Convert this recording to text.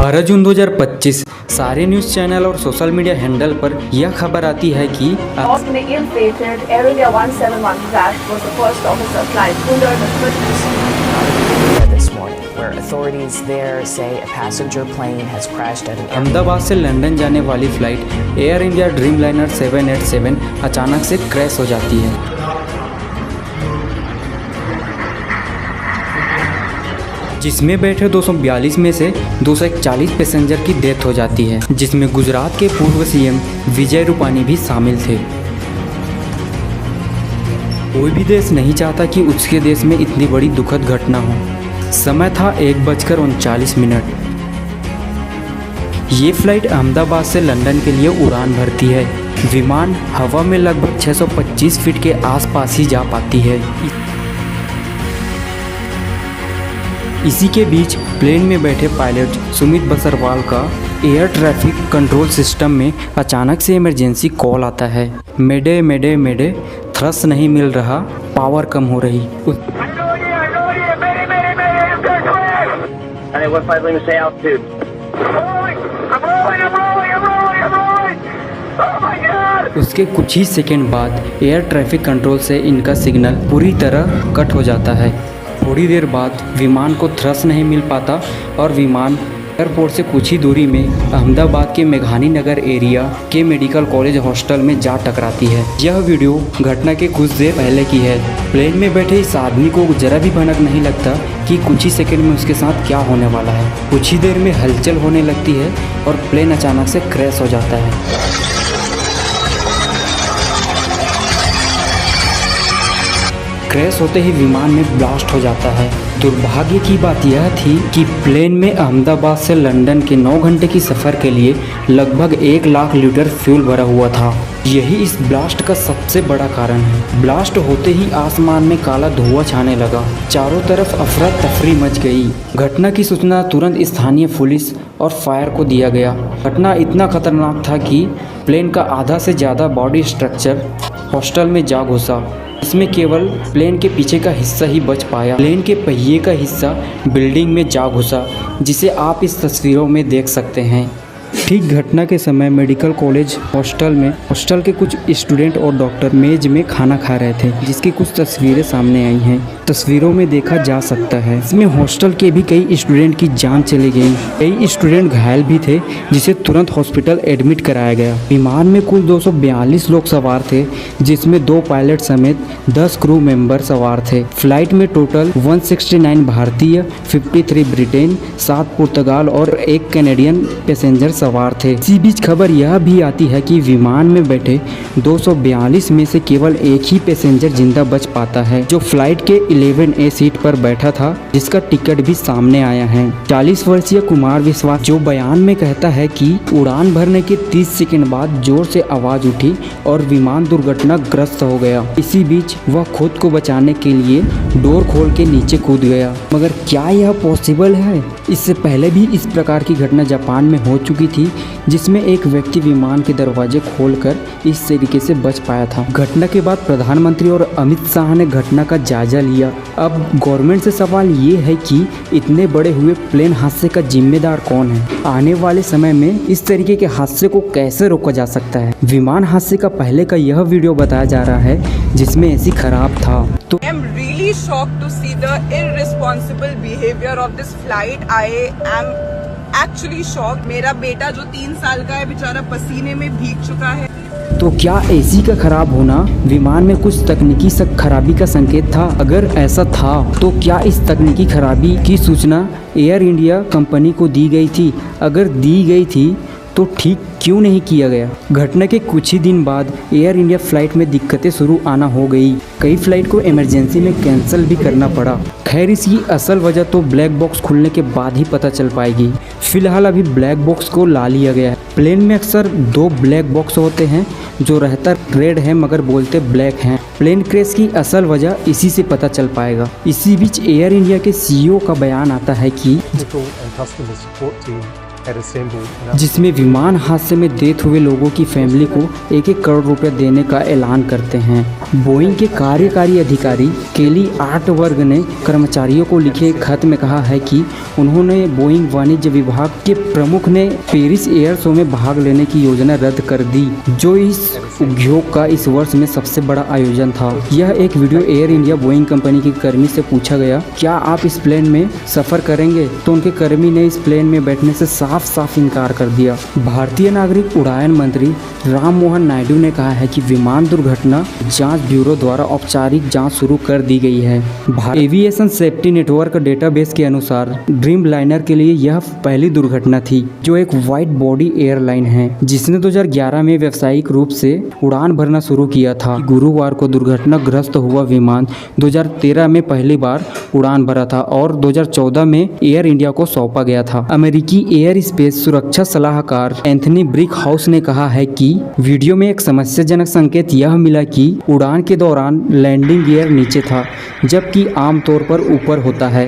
12 जून 2025 सारे news channel और social media handle पर यह खबर आती है कि In the ill-fated Air India 171 crash was the first officer flight under the British. This morning, where authorities there say a passenger plane has crashed at an Ahmedabad से London जाने वाली flight air India Dreamliner 787 अचानक से crash हो जाती है, जिसमें बैठे 242 में से 241 पैसेंजर की डेथ हो जाती है, जिसमें गुजरात के पूर्व सीएम विजय रूपानी भी शामिल थे। कोई भी देश नहीं चाहता कि उसके देश में इतनी बड़ी दुखद घटना हो। समय था 1:39। ये फ्लाइट अहमदाबाद से लंदन के लिए उड़ान भरती है। विमान हवा में लगभग 625 फीट के आसपास ही जा पाती है। इसी के बीच प्लेन में बैठे पायलट सुमित बसरवाल का एयर ट्रैफिक कंट्रोल सिस्टम में अचानक से इमरजेंसी कॉल आता है। मेडे मेडे मेडे, थ्रस्ट नहीं मिल रहा, पावर कम हो रही। उसके कुछ ही सेकंड बाद एयर ट्रैफिक कंट्रोल से इनका सिग्नल पूरी तरह कट हो जाता है। थोड़ी देर बाद विमान को थ्रस्ट नहीं मिल पाता और विमान एयरपोर्ट से कुछ ही दूरी में अहमदाबाद के मेघानी नगर एरिया के मेडिकल कॉलेज हॉस्टल में जा टकराती है। यह वीडियो घटना के कुछ देर पहले की है। प्लेन में बैठे इस आदमी को जरा भी भनक नहीं लगता कि कुछ ही सेकंड में उसके साथ क्या होने वाला है। कुछ ही देर में हलचल होने लगती है और प्लेन अचानक से क्रैश हो जाता है। क्रैश होते ही विमान में ब्लास्ट हो जाता है। दुर्भाग्य की बात यह थी कि प्लेन में अहमदाबाद से लंदन के 9 घंटे की सफ़र के लिए लगभग 1 लाख लीटर फ्यूल भरा हुआ था। यही इस ब्लास्ट का सबसे बड़ा कारण है। ब्लास्ट होते ही आसमान में काला धुआं छाने लगा। चारों तरफ अफरा तफरी मच गई। घटना की सूचना तुरंत स्थानीय पुलिस और फायर को दिया गया। घटना इतना खतरनाक था कि प्लेन का आधा से ज़्यादा बॉडी स्ट्रक्चर हॉस्टल में जा घुसा। इसमें केवल प्लेन के पीछे का हिस्सा ही बच पाया। प्लेन के पहिए का हिस्सा बिल्डिंग में जा घुसा, जिसे आप इस तस्वीरों में देख सकते हैं। ठीक घटना के समय मेडिकल कॉलेज हॉस्टल के कुछ स्टूडेंट और डॉक्टर मेज में खाना खा रहे थे, जिसकी कुछ तस्वीरें सामने आई हैं। तस्वीरों में देखा जा सकता है इसमें हॉस्टल के भी कई स्टूडेंट की जान चली गई। कई स्टूडेंट घायल भी थे, जिसे तुरंत हॉस्पिटल एडमिट कराया गया। विमान में कुल 242 लोग सवार थे, जिसमें 2 पायलट समेत 10 क्रू मेंबर सवार थे। फ्लाइट में टोटल 169 भारतीय, 53 ब्रिटेन, 7 पुर्तगाल और 1 कैनेडियन पैसेंजर सवार थे। इसी बीच खबर यह भी आती है कि विमान में बैठे 242 में से केवल एक ही पैसेंजर जिंदा बच पाता है, जो फ्लाइट के 11A सीट पर बैठा था, जिसका टिकट भी सामने आया है। 40 वर्षीय कुमार विश्वास, जो बयान में कहता है कि उड़ान भरने के 30 सेकंड बाद जोर से आवाज उठी और विमान दुर्घटनाग्रस्त हो गया। इसी बीच वह खुद को बचाने के लिए डोर खोल के नीचे कूद गया। मगर क्या यह पॉसिबल है? इससे पहले भी इस प्रकार की घटना जापान में हो चुकी थी, जिसमें एक व्यक्ति विमान के दरवाजे खोलकर इस तरीके से बच पाया था। घटना के बाद प्रधानमंत्री और अमित शाह ने घटना का जायजा लिया। अब गवर्नमेंट से सवाल ये है कि इतने बड़े हुए प्लेन हादसे का जिम्मेदार कौन है? आने वाले समय में इस तरीके के हादसे को कैसे रोका जा सकता है? विमान हादसे का पहले का यह वीडियो बताया जा रहा है, जिसमें ऐसी खराब था। तो I am really shocked to see the irresponsible behavior of this flight. I am actually shocked. मेरा बेटा जो 3 साल का है बेचारा पसीने में भीग चुका है। तो क्या एसी का खराब होना विमान में कुछ तकनीकी खराबी का संकेत था? अगर ऐसा था तो क्या इस तकनीकी खराबी की सूचना एयर इंडिया कंपनी को दी गई थी? अगर दी गई थी तो ठीक क्यों नहीं किया गया? घटना के कुछ ही दिन बाद एयर इंडिया फ्लाइट में दिक्कतें शुरू आना हो गई। कई फ्लाइट को इमरजेंसी में कैंसिल भी करना पड़ा। खैर, इसकी असल वजह तो ब्लैक बॉक्स खुलने के बाद ही पता चल पाएगी। फिलहाल अभी ब्लैक बॉक्स को ला लिया गया है। प्लेन में अक्सर 2 ब्लैक बॉक्स होते हैं, जो रहता रेड है मगर बोलते ब्लैक हैं। प्लेन क्रैश की असल वजह इसी से पता चल पाएगा। इसी बीच एयर इंडिया के CEO का बयान आता है कि had assembled. जिसमें विमान हादसे में डेथ हुए लोगों की फैमिली को 1-1 करोड़ रुपए देने का ऐलान करते हैं। बोइंग के कार्यकारी अधिकारी केली आर्टवर्ग ने कर्मचारियों को लिखे खत में कहा है कि उन्होंने बोइंग वाणिज्य विभाग के प्रमुख ने पेरिस एयर शो में भाग लेने की योजना रद्द कर दी, जो इस उद्योग का इस वर्ष में सबसे बड़ा आयोजन था। यह एक video air India Boeing company के कर्मी से पूछा गया, क्या आप इस प्लेन में सफर करेंगे, तो उनके कर्मी ने इस प्लेन में बैठने से साफ इनकार कर दिया। भारतीय नागरिक उड्डयन मंत्री राम मोहन नायडू ने कहा है कि विमान दुर्घटना जांच ब्यूरो द्वारा औपचारिक जांच शुरू कर दी गई है। एविएशन सेफ्टी नेटवर्क डेटाबेस के अनुसार ड्रीम लाइनर के लिए यह पहली दुर्घटना थी, जो एक वाइड बॉडी एयरलाइन है जिसने 2011 में व्यावसायिक रूप से उड़ान भरना शुरू किया था। गुरुवार को दुर्घटनाग्रस्त हुआ विमान 2013 में पहली बार उड़ान भरा था और 2014 में एयर इंडिया को सौंपा गया था। अमेरिकी एयर स्पेस सुरक्षा सलाहकार एंथनी ब्रिक हाउस ने कहा है कि वीडियो में एक समस्याजनक संकेत यह मिला कि उड़ान के दौरान लैंडिंग गियर नीचे था, जबकि आमतौर पर ऊपर होता है।